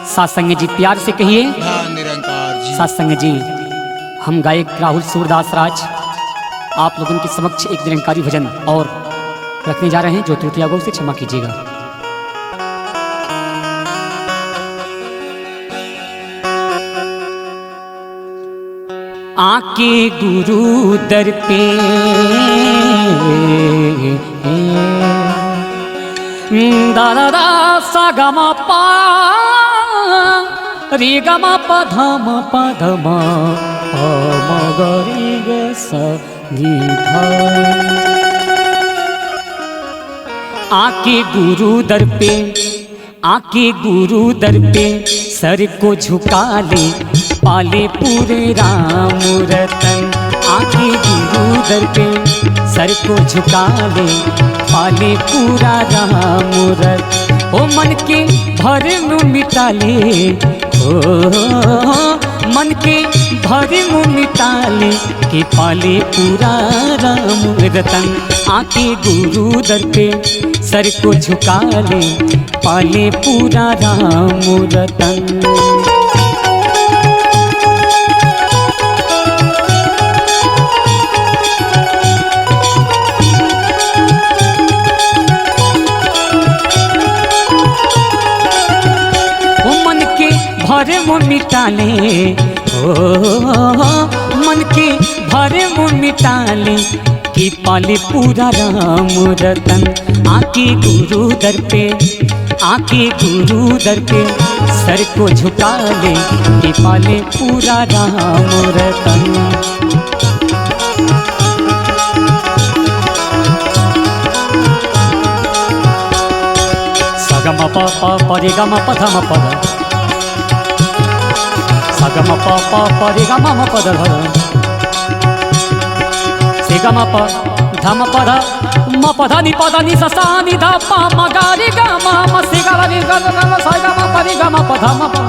सासंग जी प्यार से कहिए। निरंकार जी। सासंग जी, हम गायक राहुल सूरदास राज आप लोगों के समक्ष एक निरंकारी भजन और रखने जा रहे हैं, जो त्रुटियां हो से क्षमा कीजिएगा। आके गुरु दर पे दादा सा गा मा पा रे गा मा पा धा मा पा धा मा पा मा गा रे गा सा नी धा। आके गुरु दर पे, आके गुरु दर पे सर को झुका ले, पाले पूरे राम रतन। आके गुरु दर पे सर को झुका ले, पाले पूरा राम रतन। ओ मन के भरम मिटा ले, ओ मन के भरम मिटा ले, के पाले पूरा राम रतन। आके गुरु दर पे सर को झुका ले, पाले पूरा राम रतन। भरम मिटा ले, ओ मन के भरम मिटा ले, कि पाले पूरा राम रतन। आके गुरु दर पे, आके गुरु दर पे सर को झुका ले, कि पाले पूरा राम रतन। सा गा मा पा पा पा रे गा मा पा धा मा पा धा, सा गा मा पा पा पा रे गा मा मा पा धा धा, से गा मा पा धा मा पा धा मा पा धा नी पा धा नी सा सा नी धा पा मा गा रे गा मा मा से गा रे गा गा गा सा गा मा पा रे गा मा पा धा मा पा।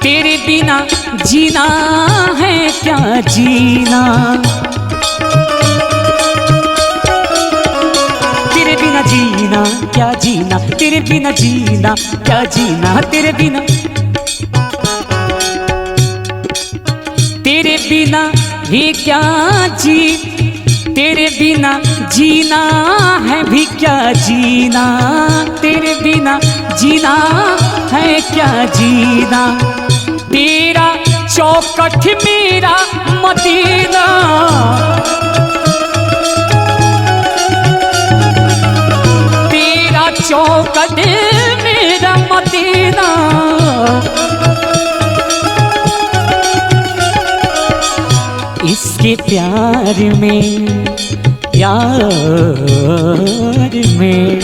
तेरे बिना जीना है क्या जीना, तेरे बिना जीना क्या जीना, तेरे बिना जीना क्या जीना, तेरे बिना, तेरे बिना भी क्या जी, तेरे बिना जीना है भी क्या जीना, तेरे बिना जीना है क्या जीना। तेरा चौकठ मेरा मदीना, तेरा चौकठ मेरा मदीना। इसके प्यार में, प्यार में,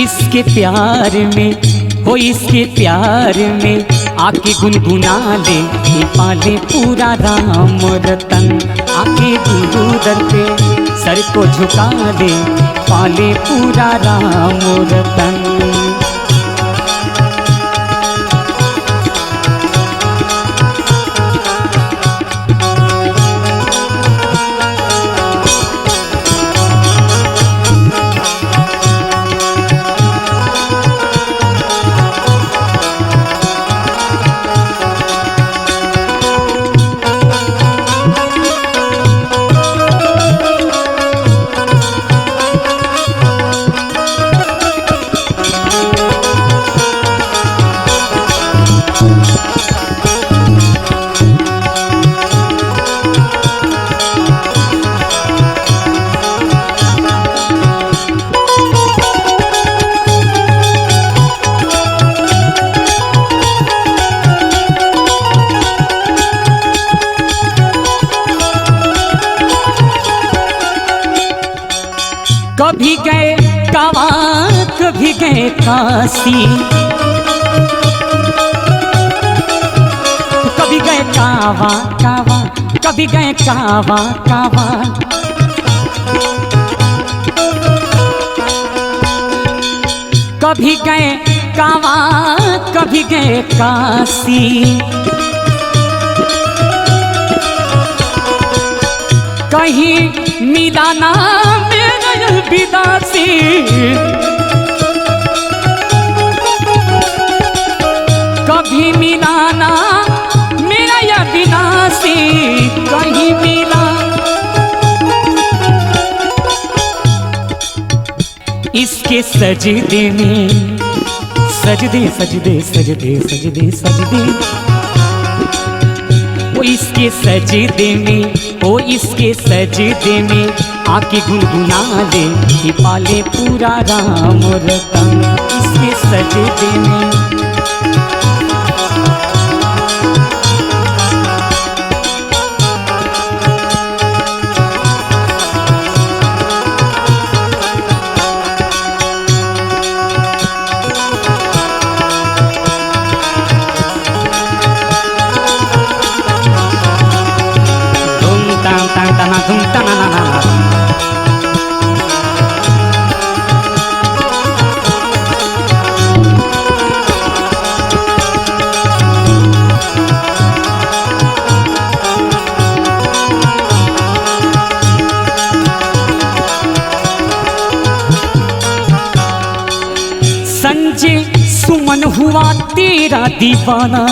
इसके प्यार में, हो इसके प्यार में आके गुनगुना ले, कि पाले पूरा राम रतन। आके गुरु दर पे सर को झुका ले, पाले पूरा राम रतन। कभी गए कावा, कभी गए काशी, कभी गए कावा कावा, कभी गए कावा कावा। कभी गए कावा कभी गए काशी, कहीं मिला ना मेरा विदासी, कभी मिला ना मेरा या विनाशी, कहीं मिला। इसके सजदे में सजदे सजदे सजदे सजदे सजदे, वो इसके सजदे में, वो इसके सजदे में आके गुनगुना ले कि पाले पूरा राम रतन। इसके सजदे में संजय सुमन हुआ तेरा दीवाना,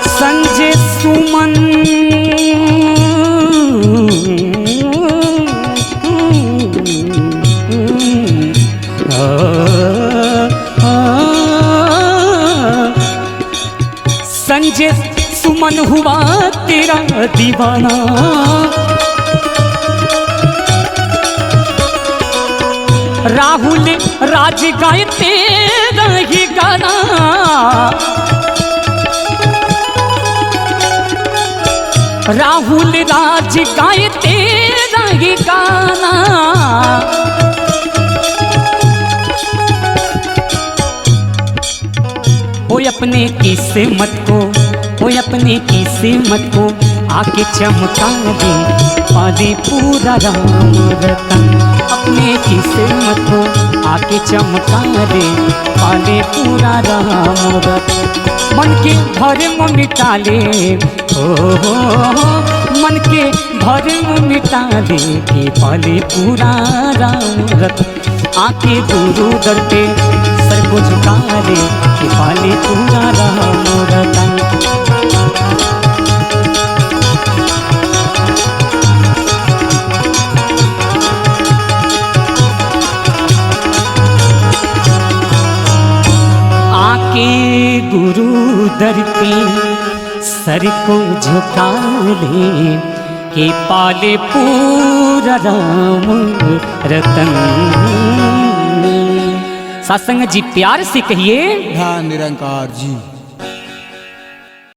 संजय सुमन संजय सुमन हुआ तेरा दीवाना, राहुल राज गाए तेरा ही गाना, राहुल राज गाए तेरा ही गाना। ओए अपने किस्मत को, ओए अपने किस्मत को आके चमका दे पाले पूरा राम रतन। अपने किस्मत को आके चमका दे पाले पूरा राम रतन। मन के भरम मिटा ले, हो मन के भरम मिटा ले कि पाले पूरा राम रतन। आके गुरु दर पे सर को झुका ले कि पाले पूरा राम रतन। गुरु दर पे सर को झुका ले के पाले पूरा राम रतन। सत्संग जी प्यार से कहिए, ध्यान निरंकार जी।